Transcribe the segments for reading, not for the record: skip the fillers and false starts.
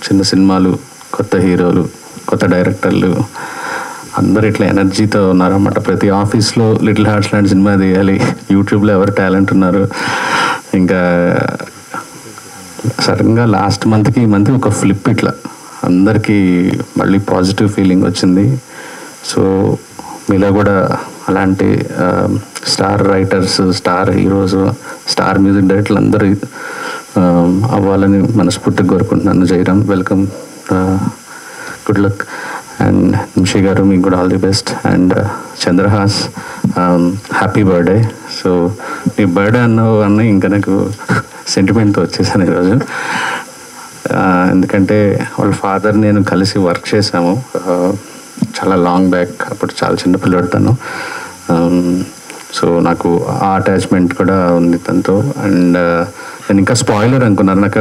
చిన్న సినిమాలు, కొత్త హీరోలు, కొత్త డైరెక్టర్లు అందరు ఇట్లా ఎనర్జీతో ఉన్నారన్నమాట. ప్రతి ఆఫీస్లో లిటిల్ హార్ట్స్ లాంటి సినిమా తీయాలి, యూట్యూబ్లో ఎవరు టాలెంట్ ఉన్నారు. ఇంకా సడన్గా లాస్ట్ మంత్కి ఈ మంత్ ఒక ఫ్లిప్, ఇట్లా అందరికీ మళ్ళీ పాజిటివ్ ఫీలింగ్ వచ్చింది. సో మీలో కూడా అలాంటి star writers, star heroes, star music డైరెక్టర్లు అందరూ అవ్వాలని మనస్ఫూర్తిగా కోరుకుంటున్నాను. Jayaram, welcome, good luck. And Nimishi garu, మీకు కూడా all the best. And Chandrahas, happy birthday. So నీ బర్త్డే అన్నీ ఇంకా నాకు సెంటిమెంట్తో వచ్చేసాను ఈరోజు. ఎందుకంటే వాళ్ళ ఫాదర్ నేను కలిసి వర్క్ చేశాము చాలా లాంగ్ బ్యాక్, అప్పుడు చాలా చిన్న పిల్లడుతాను. సో నాకు ఆ అటాచ్మెంట్ కూడా ఉంది తనతో. అండ్ నేను ఇంకా స్పాయిలర్ అనుకున్నాను. నాకు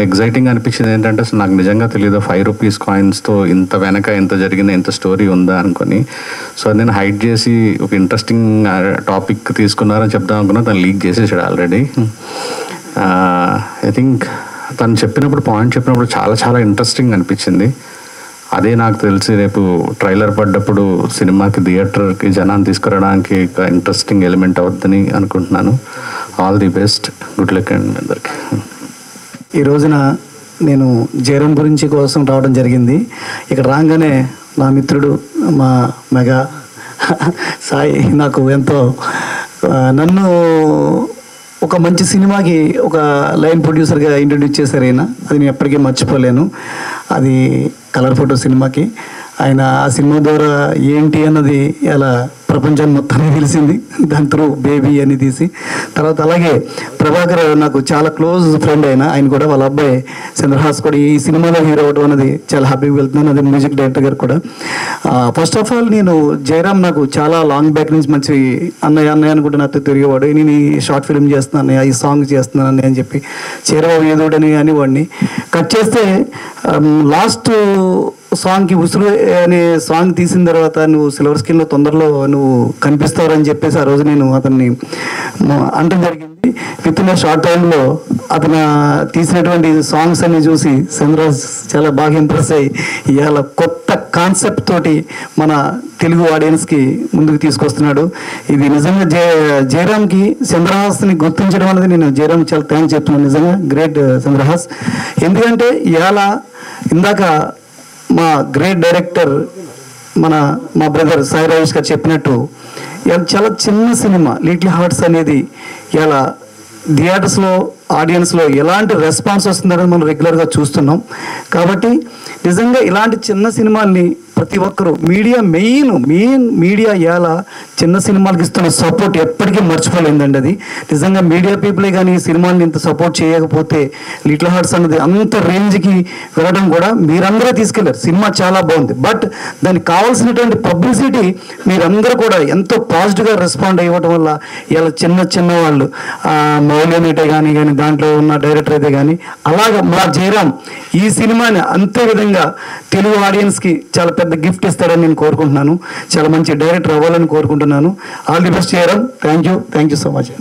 ఎగ్జైటింగ్ అనిపించింది ఏంటంటే అసలు నాకు నిజంగా తెలియదు 5 రూపీస్ కాయిన్స్తో ఇంత వెనక ఎంత జరిగింది, ఎంత స్టోరీ ఉందా అనుకొని. సో నేను హైడ్ చేసి ఒక ఇంట్రెస్టింగ్ టాపిక్ తీసుకున్నారని చెప్దాం అనుకున్నా, తను లీక్ చేసేసాడు ఆల్రెడీ. ఐ థింక్ తను చెప్పినప్పుడు, పాయింట్ చెప్పినప్పుడు చాలా చాలా ఇంట్రెస్టింగ్ అనిపించింది. అదే నాకు తెలిసి రేపు ట్రైలర్ పడ్డప్పుడు సినిమాకి, థియేటర్కి జనాన్ని తీసుకురావడానికి ఒక ఇంట్రెస్టింగ్ ఎలిమెంట్ అవుతుందని అనుకుంటున్నాను. All the best, good luck and అందరికి. ఈ రోజున నేను జయరామ్ గురించి కోసం రావడం జరిగింది. ఇక్కడ రాగానే నా మిత్రుడు, మా మెగా సాయి నాకు ఎంతో నన్ను ఒక మంచి సినిమాకి ఒక లైన్ ప్రొడ్యూసర్గా ఇంట్రడ్యూస్ చేశారు ఆయన. అది నేను ఎప్పటికీ మర్చిపోలేను. అది కలర్ ఫోటో సినిమాకి. ఆయన ఆ సినిమా ద్వారా ఏంటి అన్నది ఇలా ప్రపంచాన్ని మొత్తాన్ని తెలిసింది. దాని త్రూ బేబీ అని తీసి తర్వాత అలాగే ప్రభాకర్ నాకు చాలా క్లోజ్ ఫ్రెండ్ ఆయన కూడా వాళ్ళ అబ్బాయి చంద్రహాస్ కూడా ఈ సినిమాలో హీరో అవడం అనేది చాలా హ్యాపీగా వెళ్తున్నాను. అదే మ్యూజిక్ డైరెక్టర్ గారు కూడా. ఫస్ట్ ఆఫ్ ఆల్ నేను జయరామ్ నాకు చాలా లాంగ్ బ్యాక్ నుంచి మంచి అన్నయ్య అని కూడా నాతో తిరిగేవాడు. నేను ఈ షార్ట్ ఫిల్మ్ చేస్తున్నాను అన్నయ్య, ఈ సాంగ్ చేస్తున్నాను అన్నయ్య అని చెప్పి చేరబాబు ఏదోడని అనేవాడిని. కట్ చేస్తే లాస్ట్ సాంగ్కి ఉసురు అనే సాంగ్ తీసిన తర్వాత నువ్వు సిల్వర్ స్క్రీన్లో తొందరలో నువ్వు కనిపిస్తావని చెప్పేసి ఆ రోజు నేను అతన్ని అనడం జరిగింది. విత్ ఇన్ షార్ట్ టైంలో అతను తీసినటువంటి సాంగ్స్ అన్ని చూసి చంద్రహాస్ చాలా బాగా ఇంప్రెస్ అయ్యి ఇవాళ కొత్త కాన్సెప్ట్ తోటి మన తెలుగు ఆడియన్స్కి ముందుకు తీసుకొస్తున్నాడు. ఇది నిజంగా జయరామ్కి చంద్రహాస్ని గుర్తించడం అనేది నేను జయరామ్ చాలా థ్యాంక్స్ చెప్తున్నాను. నిజంగా గ్రేట్ చంద్రహాస్. ఎందుకంటే ఇవాళ ఇందాక మా గ్రేట్ డైరెక్టర్ మా బ్రదర్ సాయి రాజేష్ గారు చెప్పినట్టు ఇలా చాలా చిన్న సినిమా లిటిల్ హార్ట్స్ అనేది ఇలా థియేటర్స్లో ఆడియన్స్లో ఎలాంటి రెస్పాన్స్ వస్తుందనేది మనం రెగ్యులర్గా చూస్తున్నాం. కాబట్టి నిజంగా ఇలాంటి చిన్న సినిమాల్ని ప్రతి ఒక్కరూ మెయిన్ మీడియా ఇలా చిన్న సినిమాలకు ఇస్తున్న సపోర్ట్ ఎప్పటికీ మర్చిపోలేదండి. అది నిజంగా మీడియా పీపులే కానీ ఈ సినిమాని ఇంత సపోర్ట్ చేయకపోతే లిటిల్ హార్ట్స్ అన్నది అంత రేంజ్కి వెళ్ళడం కూడా మీరందరూ తీసుకెళ్లారు. సినిమా చాలా బాగుంది. బట్ దానికి కావాల్సినటువంటి పబ్లిసిటీ మీరందరూ కూడా ఎంతో పాజిటివ్గా రెస్పాండ్ అయ్యడం వల్ల ఇలా చిన్న వాళ్ళు మౌల్యనైతే కానీ దాంట్లో ఉన్న డైరెక్టర్ అయితే కానీ అలాగా మా జయరామ్ ఈ సినిమాని అంతే విధంగా తెలుగు ఆడియన్స్కి చాలా పెద్ద గిఫ్ట్ ఇస్తాడని నేను కోరుకుంటున్నాను. చాలా మంచి డైరెక్టర్ అవ్వాలని కోరుకుంటున్నాను. All the best Jayaram. Thank you so much.